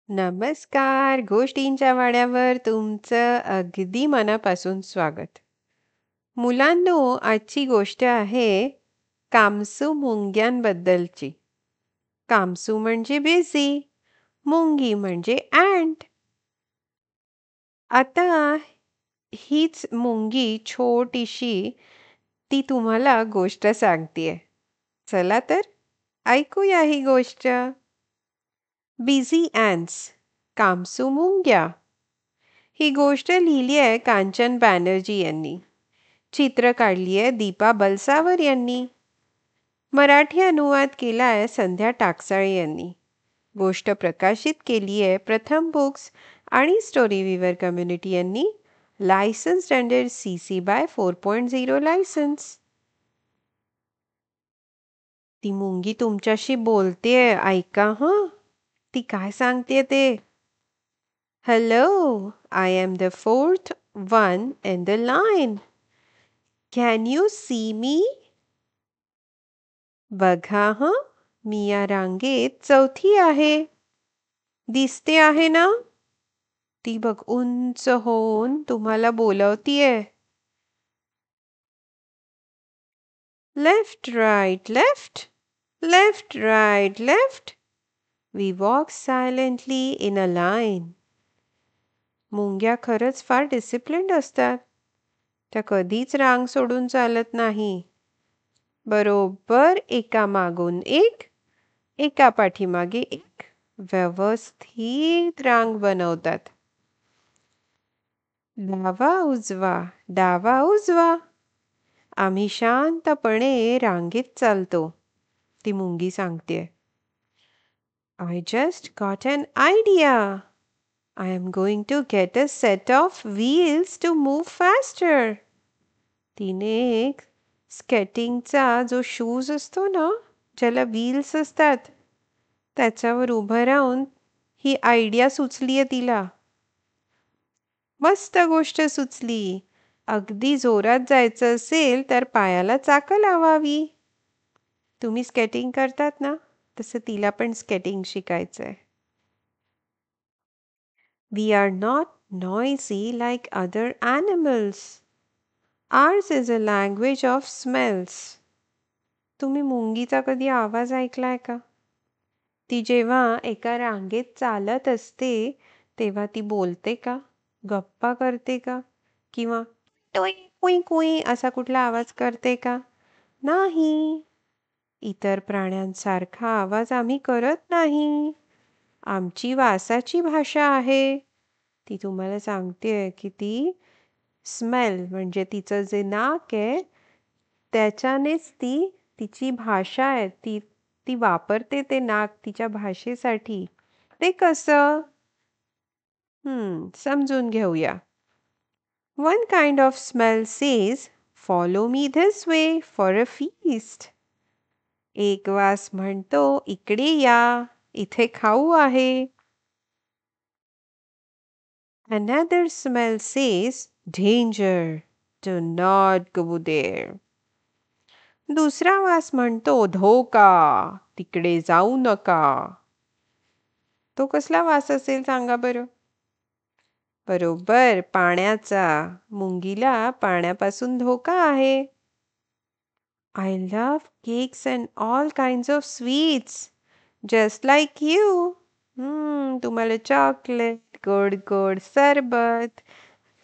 नमस्कार. गोष्टींच्या वाड्यावर तुमचं अगदी मनापासून स्वागत. मुलांनो, आजची गोष्ट आहे कामसू मुंग्यांबद्दलची. कामसू म्हणजे बिझी, मुंगी म्हणजे अँट. आता हीच मुंगी छोटीशी ती तुम्हाला गोष्ट सांगतेय. चला तर ऐकूया ही गोष्ट. बिझी ॲन्ट्स, कामसू मुंग्या. ही गोष्ट लिहिली आहे कांचन बॅनर्जी यांनी. चित्र काढली आहे दीपा बलसावर यांनी. मराठी अनुवाद केला आहे संध्या टाकसाळे यांनी. गोष्ट प्रकाशित केली आहे प्रथम बुक्स आणि स्टोरी विवर कम्युनिटी यांनी. लायसन्स्ड अंडर CC BY 4.0 लायसन्स. ती मुंगी तुमच्याशी बोलतेय, ऐका हं. ती काय सांगते ते. Hello, I am the fourth one in the line. Can you see me? बघा हं, मी या रांगेत चौथी आहे. दिसते आहे ना? ती बघ उंच होऊन तुम्हाला बोलवतीये. Left, right, left. Left, right, left. We walk silently in a line. मुंग्या खरंच फार डिसिप्लिन्ड असतात. त्या कधीच रांग सोडून चालत नाही. बरोबर एका मागून एक, एका पाठीमागे एक व्यवस्थित रांग बनवतात. डावा उजवा, डावा उजवा. आम्ही शांतपणे रांगेत चालतो. ती मुंगी सांगते. I just got an idea. I am going to get a set of wheels to move faster. तिने एक स्केटिंगचा जो शूज असतो ना, ज्याला व्हील्स असतात, त्याच्यावर उभं राहून ही आयडिया सुचलीये तिला. मस्त गोष्ट सुचली. अगदी जोरात जायचं असेल तर पायाला चाकं लावावी. तुम्ही स्केटिंग करतात ना, तसं तिला पण skating शिकायचंय. We are not noisy like other animals. Ours is a language of smells. तुम्ही मुंगीचा कधी आवाज ऐकलाय का? ती जेव्हा एका रांगेत चालत असते तेव्हा ती बोलते का? गप्पा करते का? किंवा टुई कुई कुई असा कुठला आवाज करते का? नाही. इतर प्राण्यांसारखा आवाज आम्ही करत नाही. आमची वासाची भाषा आहे. ती तुम्हाला सांगतेय की ती स्मेल म्हणजे तिचं जे नाक आहे त्याच्यानेच ती तिची भाषा आहे ती वापरते ते नाक तिच्या भाषेसाठी. ते कसं? समजून घेऊया. One kind of smell says, "Follow me this way for a feast." एक वास म्हणतो, इकडे या, इथे खाऊ आहे. Another smell says, "Danger, do not go there." दुसरा वास म्हणतो, धोका, तिकडे जाऊ नका. तो कसला वास असेल सांगा बरं? बरोबर, पाण्याचा. मुंगीला पाण्यापासून धोका आहे. I love cakes and all kinds of sweets, just like you. तुम्हाला चॉकलेट, गोड गोड सरबत,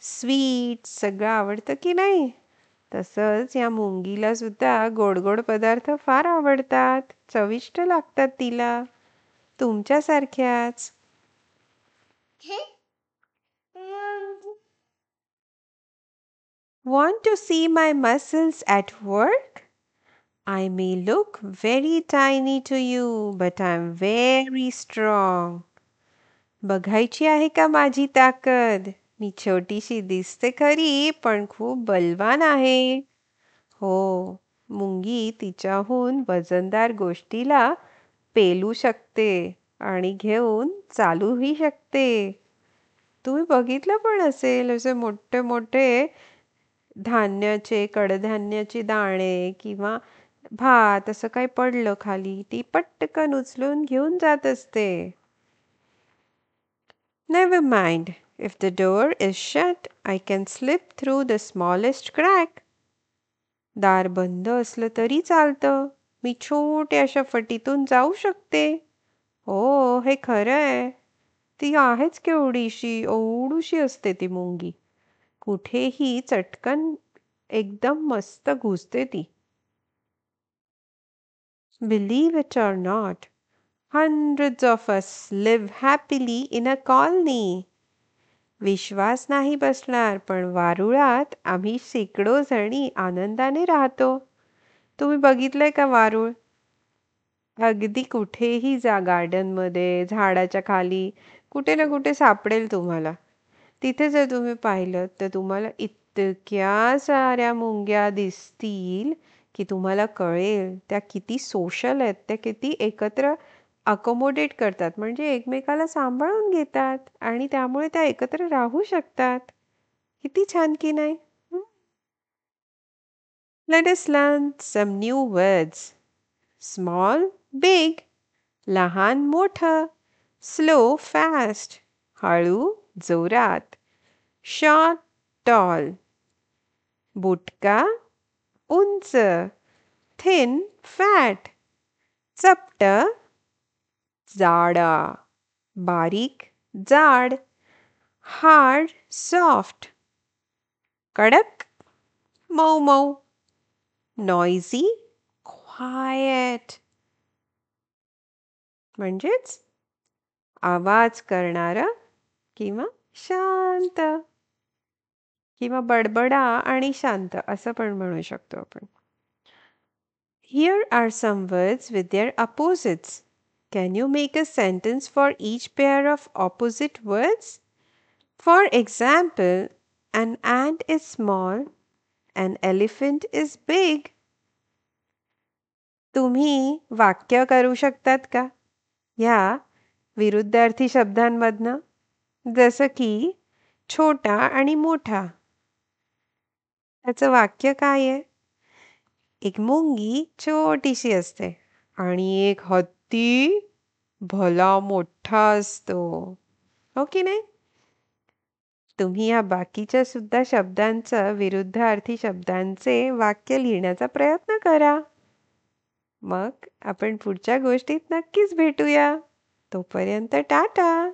स्वीट सगळं आवडतं की नाही? तसंच या मुंगीला सुद्धा गोड गोड पदार्थ फार आवडतात. चविष्ट लागतात तिला. तुमच्यासारख्याच. Want to see my muscles at work? I may look very tiny to you, but I'm very strong. बघायची आहे का माझी ताकद? मी छोटीशी दिसते खरी, पण खूप बलवान आहे. हो, मुंगी तिच्याहून वजनदार गोष्टीला पेलू शकते आणि घेऊन चालूही शकते. तुम्ही बघितलं पण असेल असे मोठे मोठे धान्याचे कडधान्याचे दाणे किंवा भात असं काही पडलं खाली ती पटकन उचलून घेऊन जात असते. Never mind. If the door is shut, I can slip through the smallest crack. दार बंद असलं तरी चालतं. मी छोट्याशा फटीतून जाऊ शकते. हो, हे खरं आहे. ती आहेच केवढीशी, एवढूशी असते ती मुंगी. कुठेही चटकन एकदम मस्त घुसते ती. Believe it or not, hundreds of us live happily in a colony. विश्वास नाही बसणार, पण वारुळात आम्ही शेकडो जणी आनंदाने राहतो. तुम्ही बघितलंय का वारूळ? अगदी कुठेही जा, गार्डनमध्ये, झाडाच्या खाली, कुठे ना कुठे सापडेल तुम्हाला. तिथे जर तुम्ही पाहिलं तर तुम्हाला इतक्या साऱ्या मुंग्या दिसतील की तुम्हाला कळेल त्या किती सोशल आहेत, त्या किती एकत्र अकोमोडेट करतात, म्हणजे एकमेकाला सांभाळून घेतात आणि त्यामुळे त्या एकत्र राहू शकतात. किती छान की नाही? Let us learn some new words. Small, big, लहान मोठं, slow fast, हळू जोरात, short tall, बुटका उंच, thin fat, चपट जाडा, बारीक जाड, hard soft, कडक मऊ मऊ, noisy quiet, म्हणजेच आवाज करणारा किंवा शांत किंवा बडबडा आणि शांत असं पण म्हणू शकतो आपण. Here are some words with their opposites. Can you make a sentence for each pair of opposite words? For example, an ant is small, an elephant is big. तुम्ही वाक्य करू शकतात का ह्या विरुद्धार्थी शब्दांमधनं? जसं की छोटा आणि मोठा. त्याचं वाक्य काय आहे? एक मुंगी छोटीशी असते आणि एक हत्ती भला मोठा असतो. हो की नाही? तुम्ही या बाकीच्या सुद्धा शब्दांचं विरुद्धार्थी शब्दांचे वाक्य लिहिण्याचा प्रयत्न करा. मग आपण पुढच्या गोष्टीत नक्कीच भेटूया. तोपर्यंत टाटा.